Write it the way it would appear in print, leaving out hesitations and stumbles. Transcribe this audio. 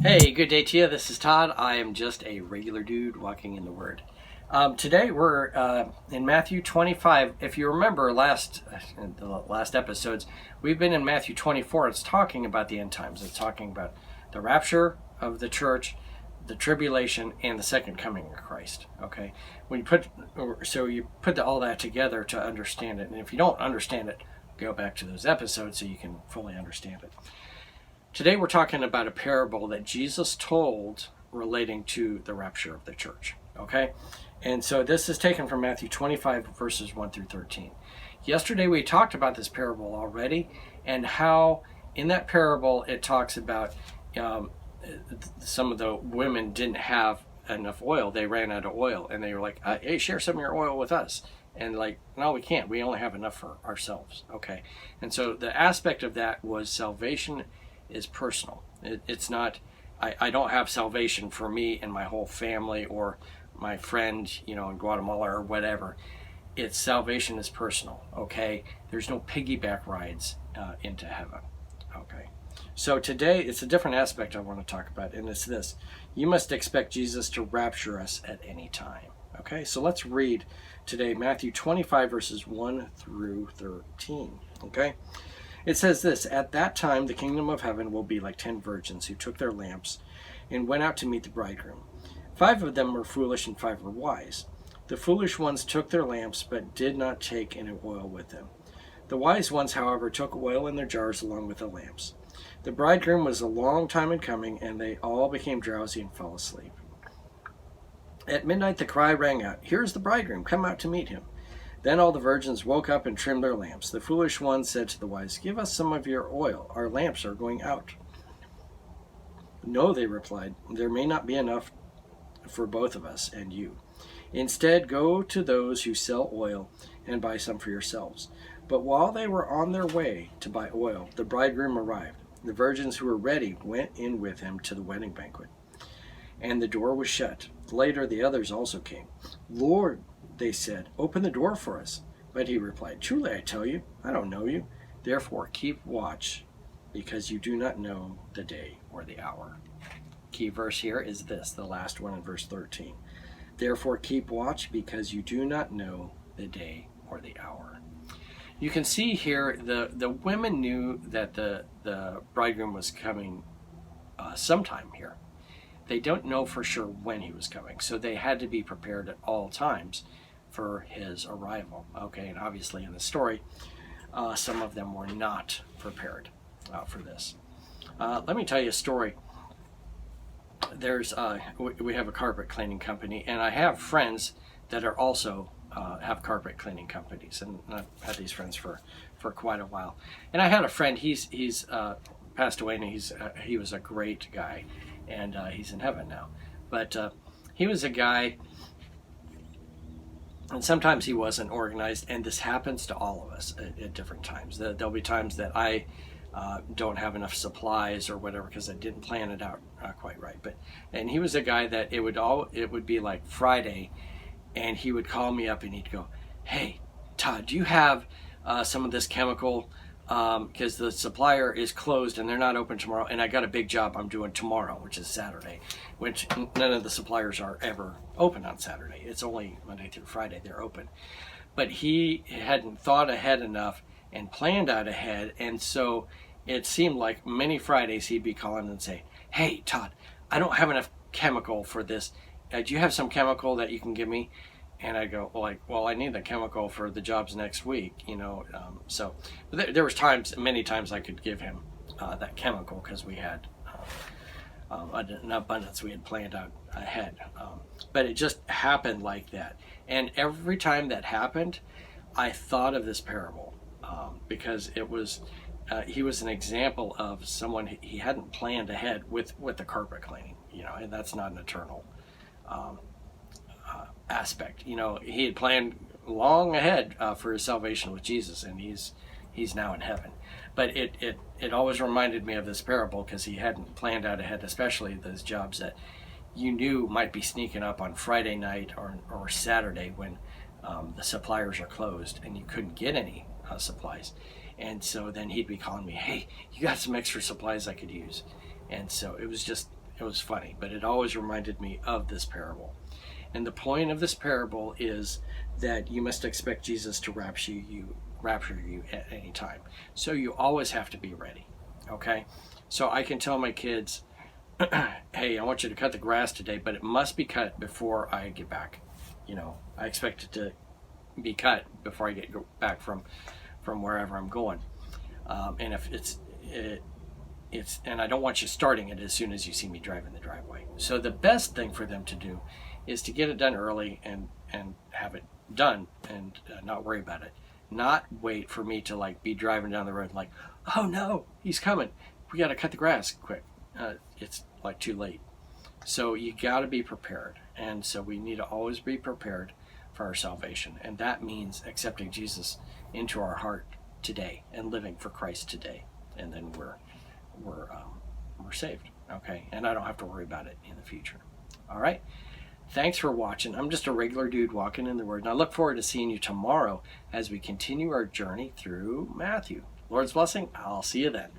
Hey, good day to you. This is Todd. I am just a regular dude walking in the Word. Today we're in Matthew 25. If you remember the last episodes, we've been in Matthew 24. It's talking about the end times. It's talking about the rapture of the church, the tribulation, and the second coming of Christ. Okay, when you put all that together to understand it, and if you don't understand it, go back to those episodes so you can fully understand it. Today we're talking about a parable that Jesus told relating to the rapture of the church. Okay? And so this is taken from Matthew 25, verses 1 through 13. Yesterday we talked about this parable already, and how in that parable it talks about some of the women didn't have enough oil. They ran out of oil, and they were like, hey, share some of your oil with us. And like, no, we can't. We only have enough for ourselves. Okay? And so the aspect of that was salvation is personal. It's not, I don't have salvation for me and my whole family or my friend, in Guatemala or whatever. It's salvation is personal, okay? There's no piggyback rides into heaven, okay? So today, it's a different aspect I want to talk about, and it's this. You must expect Jesus to rapture us at any time, okay? So let's read today Matthew 25, verses 1 through 13, okay? It says this: At that time the kingdom of heaven will be like 10 virgins who took their lamps and went out to meet the bridegroom. 5 of them were foolish and 5 were wise. The foolish ones took their lamps but did not take any oil with them. The wise ones, however, took oil in their jars along with the lamps. The bridegroom was a long time in coming, and they all became drowsy and fell asleep. At midnight the cry rang out, "Here is the bridegroom, come out to meet him." Then all the virgins woke up and trimmed their lamps. The foolish ones said to the wise, "Give us some of your oil. Our lamps are going out." "No," they replied, "there may not be enough for both of us and you. Instead, go to those who sell oil and buy some for yourselves." But while they were on their way to buy oil, the bridegroom arrived. The virgins who were ready went in with him to the wedding banquet, and the door was shut. Later the others also came. "Lord," they said, "open the door for us." But he replied, "Truly I tell you, I don't know you. Therefore keep watch, because you do not know the day or the hour." Key verse here is this, the last one in verse 13. Therefore keep watch, because you do not know the day or the hour. You can see here the women knew that the bridegroom was coming sometime here. They don't know for sure when he was coming, so they had to be prepared at all times for his arrival. Okay, and obviously in the story, some of them were not prepared for this. Let me tell you a story. We have a carpet cleaning company, and I have friends that are also have carpet cleaning companies, and I've had these friends for quite a while. And I had a friend. He's passed away, and he was a great guy, and he's in heaven now. But he was a guy, and sometimes he wasn't organized, and this happens to all of us at different times. There'll be times that I don't have enough supplies or whatever because I didn't plan it out quite right. And he was a guy that it would be like Friday, and he would call me up and he'd go, "Hey, Todd, do you have some of this chemical? Because the supplier is closed and they're not open tomorrow, and I got a big job I'm doing tomorrow, which is Saturday," which none of the suppliers are ever open on Saturday. It's only Monday through Friday they're open. But he hadn't thought ahead enough and planned out ahead, and so it seemed like many Fridays he'd be calling and say, "Hey, Todd, I don't have enough chemical for this. Do you have some chemical that you can give me?" And I go, well, I need the chemical for the jobs next week, So there was many times I could give him that chemical because we had an abundance we had planned out ahead. But it just happened like that. And every time that happened, I thought of this parable because it was he was an example of someone he hadn't planned ahead with the carpet cleaning, and that's not an eternal aspect. He had planned long ahead for his salvation with Jesus, and he's now in heaven. But it always reminded me of this parable because he hadn't planned out ahead, especially those jobs that you knew might be sneaking up on Friday night or Saturday when the suppliers are closed and you couldn't get any supplies. And so then he'd be calling me, "Hey, you got some extra supplies I could use?" And so it It was funny, but it always reminded me of this parable. And the point of this parable is that you must expect Jesus to rapture you at any time. So you always have to be ready. Okay? So I can tell my kids, hey, I want you to cut the grass today, but it must be cut before I get back. I expect it to be cut before I get back from wherever I'm going. And if and I don't want you starting it as soon as you see me driving the driveway. So the best thing for them to do is to get it done early and have it done and not worry about it. Not wait for me to be driving down the road like, oh no, he's coming. We got to cut the grass quick. It's too late. So you got to be prepared. And so we need to always be prepared for our salvation. And that means accepting Jesus into our heart today and living for Christ today. And then we're saved. Okay. And I don't have to worry about it in the future. All right. Thanks for watching. I'm just a regular dude walking in the Word. And I look forward to seeing you tomorrow as we continue our journey through Matthew. Lord's blessing. I'll see you then.